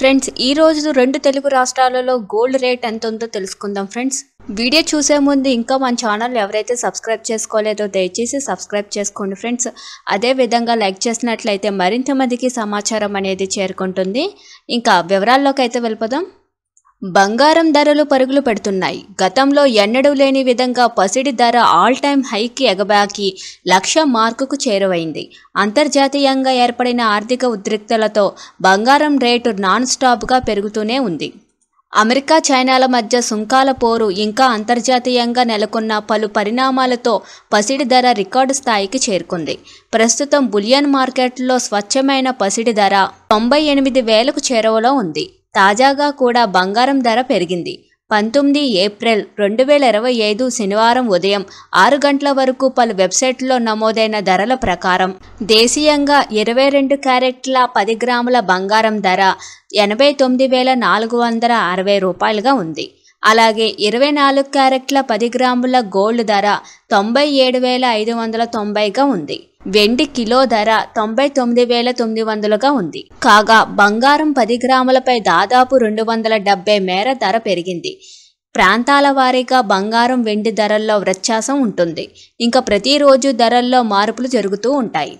Friends ఈ రోజు రెండు తెలుగు రాష్ట్రాలలో గోల్డ్ రేట్ ఎంత ఉందో తెలుసుకుందాం ఫ్రెండ్స్. వీడియో చూసే ముందు ఇంకా మన ఛానల్ ఎవరైతే సబ్స్క్రైబ్ చేసుకోలేదో దయచేసి సబ్స్క్రైబ్ చేసుకోండి ఫ్రెండ్స్. అదే విధంగా లైక్ చేసినట్లయితే మరింత మందికి సమాచారం అనేది చేరుకుంటుంది. ఇంకా వివరాల్లోకి అయితే వెళ్ళిపోదాం. బంగారం ధరలు పరుగులు పెడుతున్నాయి. గతంలో ఎన్నడూ లేని విధంగా పసిడి ధర ఆల్ టైమ్ హైకి ఎగబాకి 1,00,000 మార్కుకు చేరువైంది. అంతర్జాతీయంగా ఏర్పడిన ఆర్థిక ఉద్రిక్తలతో బంగారం రేటు నాన్ స్టాప్గా పెరుగుతూనే ఉంది. అమెరికా చైనాల మధ్య సుంకాల పోరు ఇంకా అంతర్జాతీయంగా నెలకొన్న పలు పరిణామాలతో పసిడి ధర రికార్డు స్థాయికి చేరుకుంది. ప్రస్తుతం బులియన్ మార్కెట్లో స్వచ్ఛమైన పసిడి ధర 98,000కు చేరువలో ఉంది. తాజాగా కూడా బంగారం ధర పెరిగింది. 19 ఏప్రిల్ 2025 శనివారం ఉదయం 6 గంటల వరకు పలు వెబ్సైట్లో నమోదైన ధరల ప్రకారం దేశీయంగా 22 క్యారెట్ల 10 గ్రాముల బంగారం ధర 89,460 రూపాయలుగా ఉంది. అలాగే 24 క్యారెట్ల 10 గ్రాముల గోల్డ్ ధర 97,590గా ఉంది. వెండి కిలో ధర 99,900గా ఉంది. కాగా బంగారం 10 గ్రాములపై దాదాపు 270 మేర ధర పెరిగింది. ప్రాంతాల వారీగా బంగారం వెండి ధరల్లో వ్యత్యాసం ఉంటుంది. ఇంకా ప్రతిరోజు ధరల్లో మార్పులు జరుగుతూ ఉంటాయి.